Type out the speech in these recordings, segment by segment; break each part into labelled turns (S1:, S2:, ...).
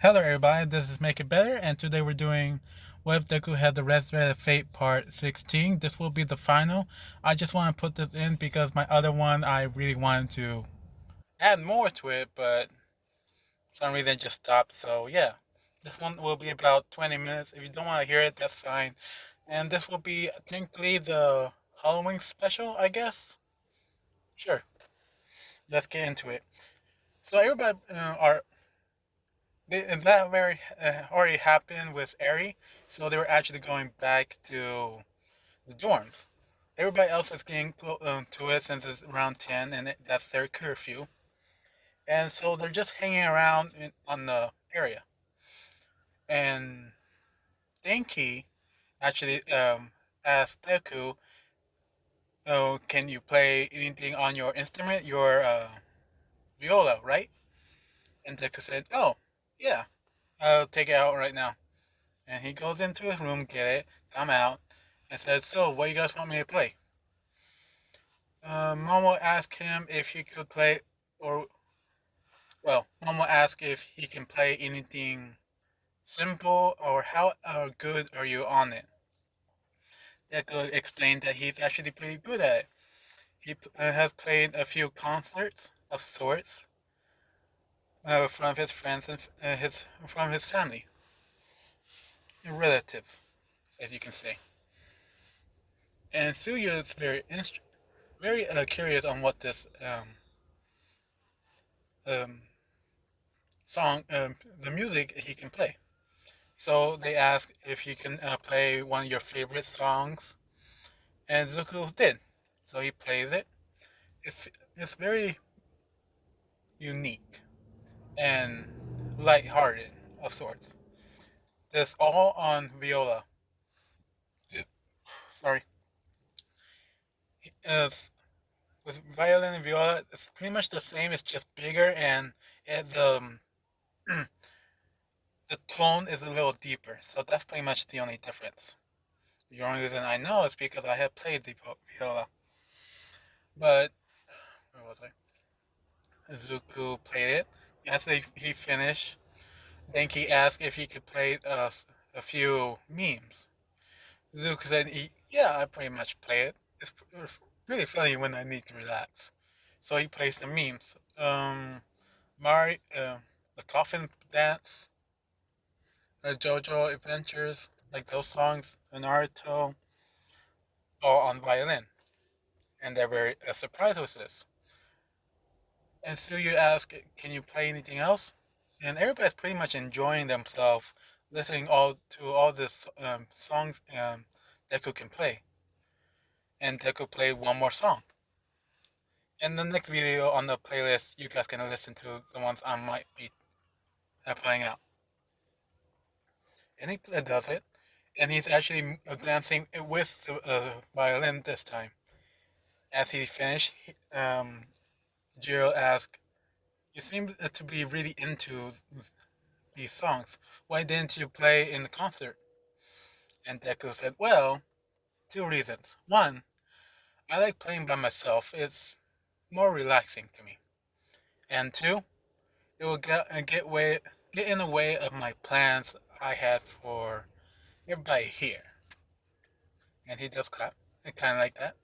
S1: Hello everybody, this is Make It Better, and today we're doing What If Deku Had the Red Thread of Fate Part 16. This will be the final. I just want to put this in because my other one, I really wanted to add more to it, but for some reason it just stopped, so yeah. This one will be about 20 minutes. If you don't want to hear it, that's fine. And this will be technically the Halloween special, I guess? Sure, let's get into it. So everybody and that very already happened with Eri, so they were actually going back to the dorms. Everybody else is getting to it since it's around 10, and that's their curfew. And so they're just hanging around on the area. And Denki actually asked Deku, "Oh, can you play anything on your instrument, your viola, right?" And Deku said, "Oh, yeah, I'll take it out right now." And he goes into his room, get it, come out, and says, "So, what you guys want me to play?" Momo asked him if he could play, or, well, Momo asked if he can play anything simple, or how good are you on it. Deku explained that he's actually pretty good at it. He has played a few concerts of sorts from his friends and from his family and relatives, as you can say. And Suya is very curious on what this um, song, the music he can play. So they asked if he can play one of your favorite songs, and Zuko did. So he plays it. It's very unique and light-hearted of sorts. It's all on viola. Sorry, it's, with violin and viola, it's pretty much the same. It's just bigger, and the tone is a little deeper. So that's pretty much the only difference. The only reason I know is because I have played the viola. But where was I? Zuko played it. After he finished, Denki asked if he could play a few memes. Zuko said, "Yeah, I pretty much play it. It's really funny when I need to relax." So he plays the memes. Mari, the coffin dance, JoJo Adventures, like those songs, Naruto, all on violin, and they're very surprised with this. And so you ask, can you play anything else? And everybody's pretty much enjoying themselves listening all to all the songs Deku can play. And Deku played one more song. In the next video on the playlist, you guys can listen to the ones I might be playing out. And he does it, and he's actually dancing with the violin this time. As he finished, Jiro asked, "You seem to be really into these songs. Why didn't you play in the concert?" And Deku said, "Well, two reasons. One, I like playing by myself. It's more relaxing to me. And two, it will get in the way of my plans I had for everybody here." And he does clap, kind of like that.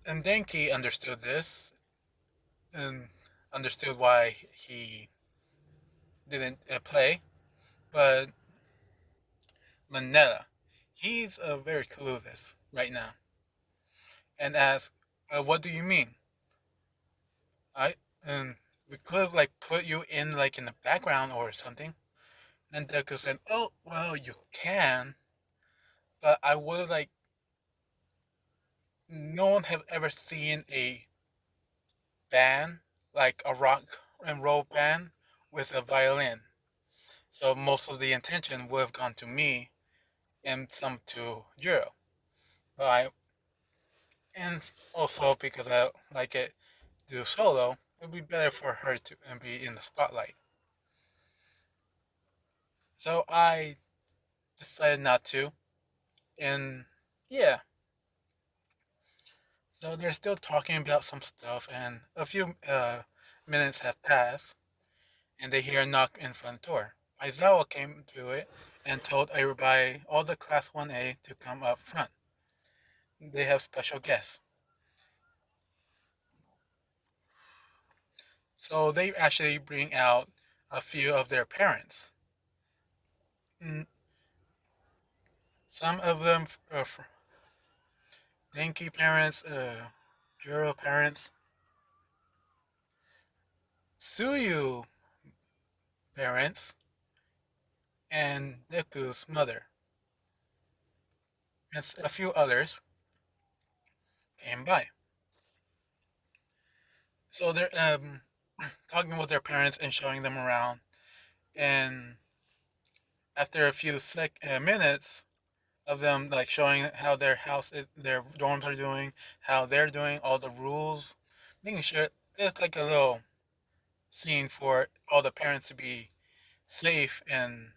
S1: And Denki understood this and understood why he didn't play. But Manila, he's very clueless right now, and asks, "What do you mean? I we could have like put you in like in the background or something." And Deku said, "Oh well, you can, but I would like no one have ever seen a band like a rock and roll band with a violin. So most of the attention would have gone to me and some to Jiro. But I and also because I like it do solo, it'd be better for her to be in the spotlight. So I decided not to, and yeah. So they're still talking about some stuff, and a few minutes have passed, and they hear a knock in front door. Aizawa came to it and told everybody, all the Class 1A, to come up front. They have special guests. So they actually bring out a few of their parents. Mm, some of them Denki parents, Juro parents, Suyu parents, and Deku's mother, and a few others came by. So they're talking with their parents and showing them around. And after a few minutes of them like showing how their house, their dorms are doing, how they're doing, all the rules, making sure it's like a little scene for all the parents to be safe and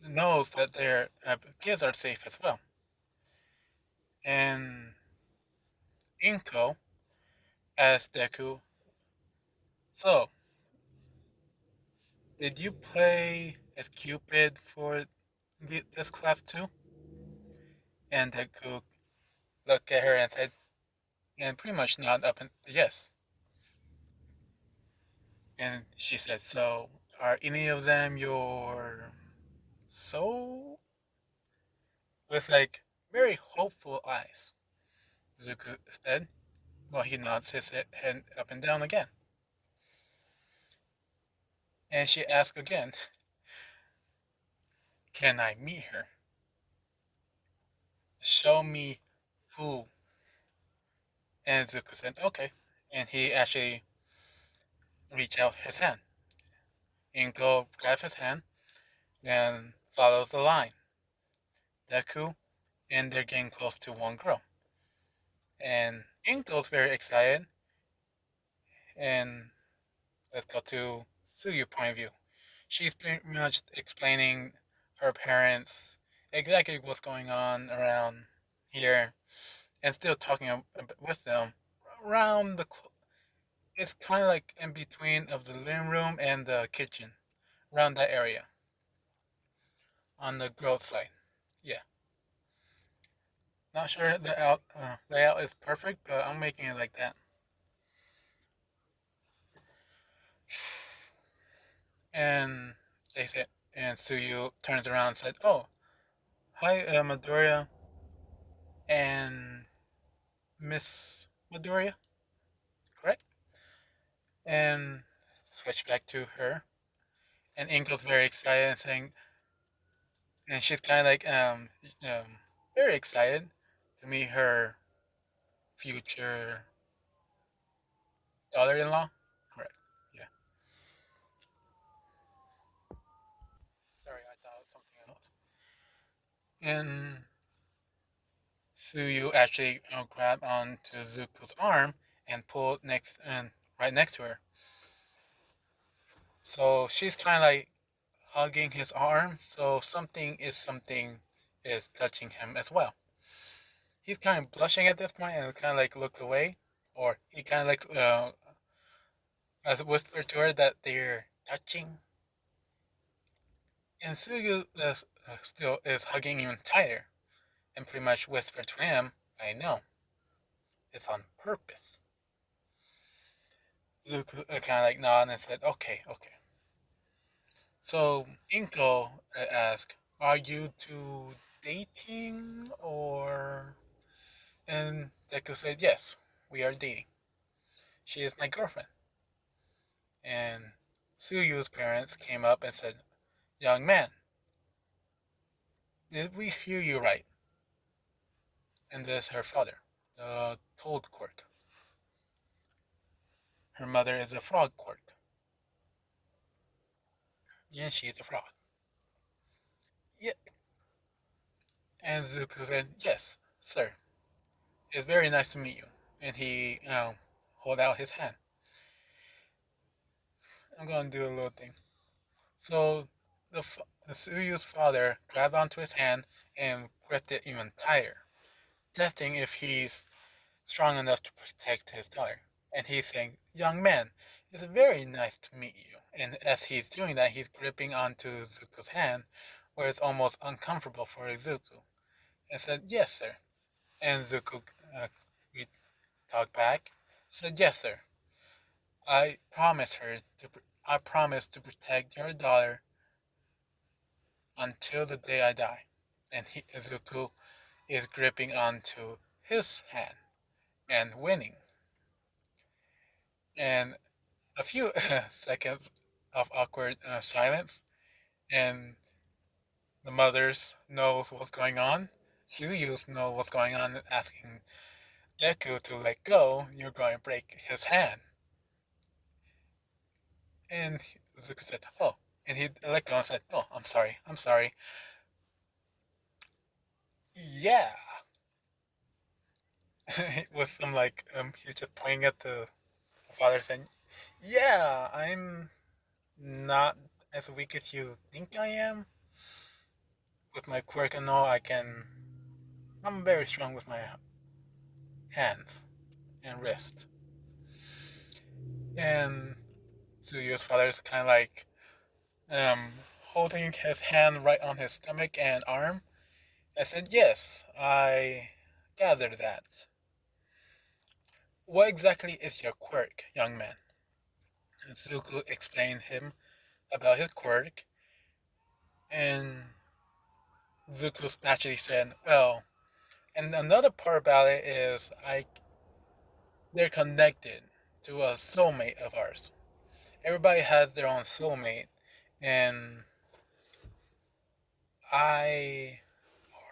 S1: knows that their kids are safe as well. And Inko asked Deku, "So, did you play as Cupid for this class too?" And Deku looked at her and said, and pretty much nodded up and yes. And she said, "So, are any of them your soul?" With like very hopeful eyes. Zuko said, while he nods his head up and down again. And she asked again, "Can I meet her? Show me who." And Zuko said, "Okay." And he actually reached out his hand. Inko grabs his hand and follows the line. Deku, and they're getting close to one girl. And Inko's very excited. And let's go to Suyu's point of view. She's pretty much explaining her parents exactly what's going on around here and still talking with them around the. It's kind of like in between of the living room and the kitchen, around that area on the growth side. Yeah, not sure the layout is perfect, but I'm making it like that. And they said, and Suyu turns around and said, "Oh, hi, Midoriya and Miss Midoriya, correct?" And switch back to her. And Inko's very excited and saying, and she's kind of like very excited to meet her future daughter-in-law. Correct. Yeah. Sorry, I thought it was something else. And Suyu actually grabbed onto Zuko's arm and pulled next and right next to her. So she's kind of like hugging his arm. So something is touching him as well. He's kind of blushing at this point and kind of like look away, or he kind of like whispered to her that they're touching. And Suyu still is hugging even tighter and pretty much whispered to him, "I know, it's on purpose." Zuko kind of like nodded and said, "Okay, okay." So Inko asked, "Are you two dating or?" And Deku said, "Yes, we are dating. She is my girlfriend." And Suyu's parents came up and said, "Young man, did we hear you right?" And this is her father, the toad quirk. Her mother is a frog quirk. Yeah, she is a frog. Yeah. And Zuko said, "Yes, sir. It's very nice to meet you." And he hold out his hand. I'm going to do a little thing. So the Suyu's father grabbed onto his hand and gripped it even tighter, testing if he's strong enough to protect his daughter. And he's saying, "Young man, it's very nice to meet you." And as he's doing that, he's gripping onto Zuko's hand, where it's almost uncomfortable for Zuko. And said, "Yes, sir." And Zuko we talked back, said, "Yes, sir. I promise her to. I promise to protect your daughter until the day I die." And Zuko is gripping onto his hand and winning. And a few seconds of awkward silence, and the mothers knows what's going on. Suyus know what's going on, asking Deku to let go. You're going to break his hand. And Zuko said, "Oh," and he let go and said, "Oh, I'm sorry, I'm sorry." Yeah, it was some like he's just pointing at the father saying, "Yeah, I'm not as weak as you think I am. With my quirk and all, I'm very strong with my hands and wrist." And Suyu's father is kind of like um, holding his hand right on his stomach and arm. I said, "Yes, I gathered that. What exactly is your quirk, young man?" And Zuko explained him about his quirk, and Zuko naturally said, "Well, and another part about it is they're connected to a soulmate of ours. Everybody has their own soulmate, and I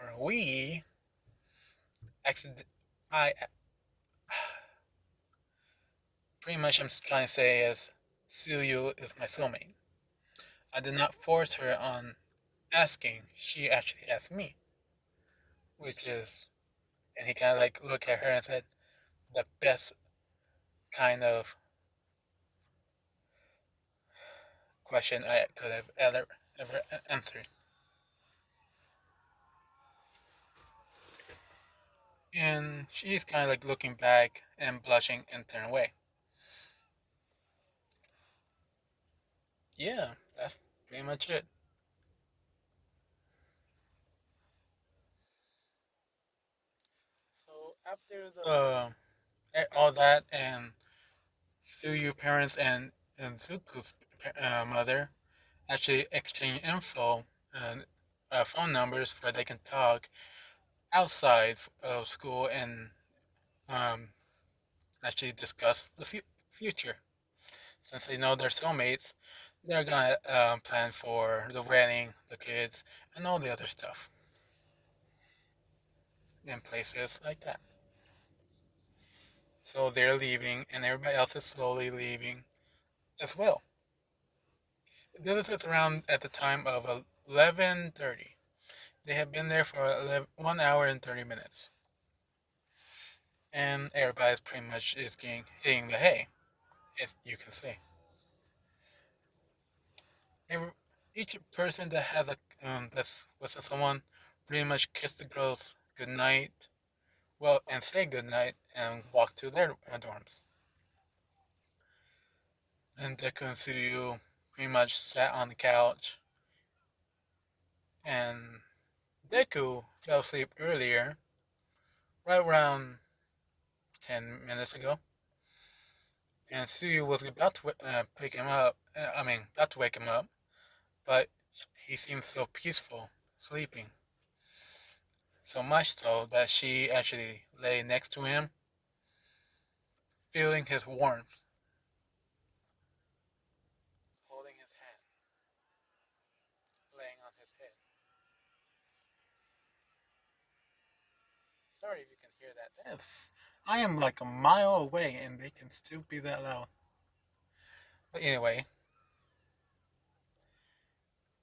S1: or we accident I pretty much I'm trying to say is Suyu is my soulmate. I did not force her on asking. She actually asked me, which is, and he kind of like looked at her and said, the best kind of question I could have ever answered. And she's kind of like looking back and blushing and turning away. Yeah, that's pretty much it. So after all that and Suyu parents and Zuko's mother actually exchange info and phone numbers where they can talk outside of school and um, actually discuss the future. Since they know they're soulmates, they're gonna plan for the wedding, the kids, and all the other stuff in places like that. So they're leaving, and everybody else is slowly leaving as well. This is around at the time of 11:30. They have been there for 1 hour and 30 minutes, and everybody's pretty much is getting hitting the hay, if you can say. Every, each person that has a that's with someone pretty much kiss the girls good night, well, and say good night and walk to their dorms. And Deku and Suyu pretty much sat on the couch, and Deku fell asleep earlier, right around 10 minutes ago, and Suyu was about to pick him up. About to wake him up, but he seemed so peaceful, sleeping. So much so that she actually lay next to him, feeling his warmth, holding his hand, laying on his head. Sorry if you can hear that. I am like a mile away and they can still be that loud. But anyway,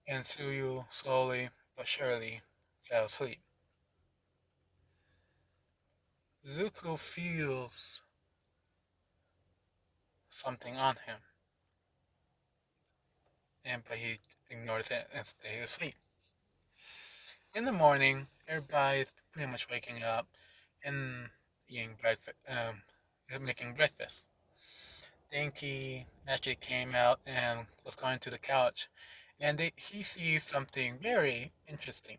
S1: and Suyu slowly but surely fell asleep. Zuko feels something on him, but he ignores it and stays asleep. In the morning, everybody's pretty much waking up and eating breakfast, making breakfast. Dinky actually came out and was going to the couch, and he sees something very interesting.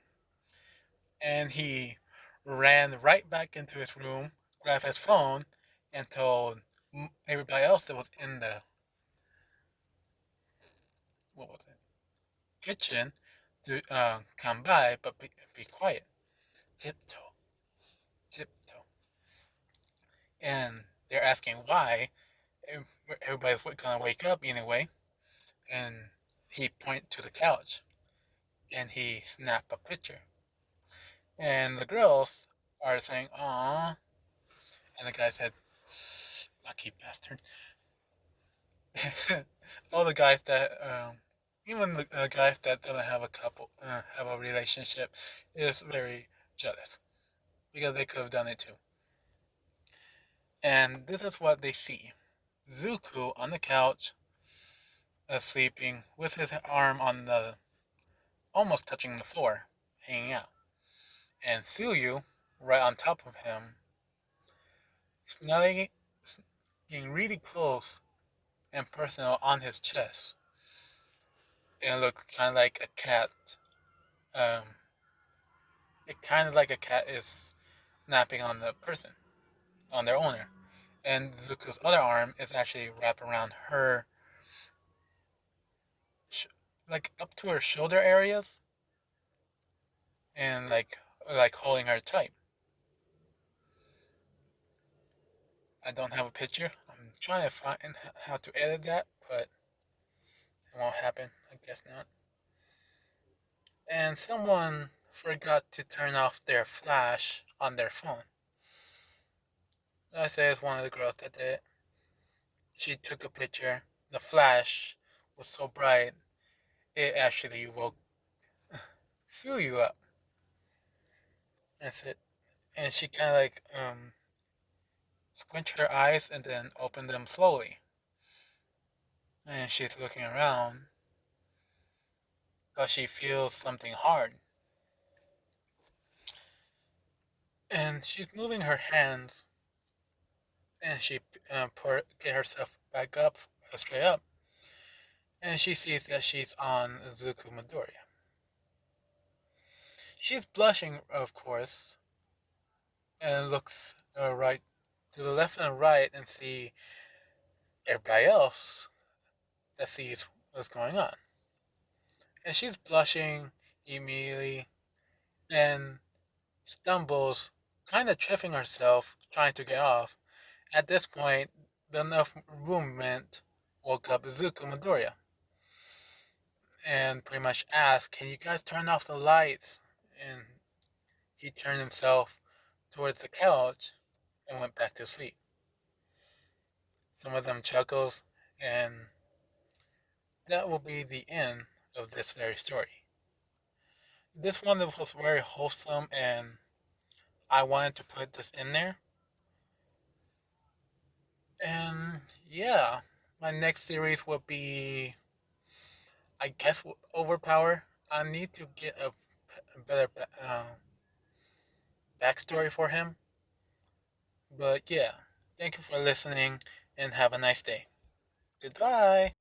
S1: And he ran right back into his room, grabbed his phone, and told everybody else that was in the what was it kitchen to come by, but be quiet, tiptoe, tiptoe. And they're asking why. Everybody's gonna wake up anyway, and he pointed to the couch and he snapped a picture. And the girls are saying, "Aw," and the guy said, "Lucky bastard." All the guys that, even the guys that don't have a couple, have a relationship, is very jealous because they could have done it too. And this is what they see: Zuko on the couch, sleeping with his arm on the, almost touching the floor, hanging out, and Suyu right on top of him, snuggling, getting really close and personal on his chest. And it looks kind of like a cat. Um, it kind of like a cat is napping on the person, on their owner. And Zuko's other arm is actually wrapped around her, like up to her shoulder areas, and like holding her tight. I don't have a picture. I'm trying to find how to edit that, but it won't happen. I guess not. And someone forgot to turn off their flash on their phone. I say it's one of the girls that did it. She took a picture. The flash was so bright, it actually woke Suyu up. That's it. And she kind of like squinched her eyes and then opened them slowly. And she's looking around, but she feels something hard. And she's moving her hands, and she get herself back up, straight up, and she sees that she's on Zuku Midoriya. She's blushing, of course, and looks right to the left and right and see everybody else that sees what's going on. And she's blushing immediately and stumbles, kind of tripping herself, trying to get off. At this point, the enough movement woke up Zuko Midoriya and pretty much asked, "Can you guys turn off the lights?" And he turned himself towards the couch and went back to sleep. Some of them chuckles, and that will be the end of this very story. This one was very wholesome, and I wanted to put this in there. And yeah, my next series will be, I guess, Overpower. I need to get a better backstory for him. But yeah, thank you for listening and have a nice day. Goodbye.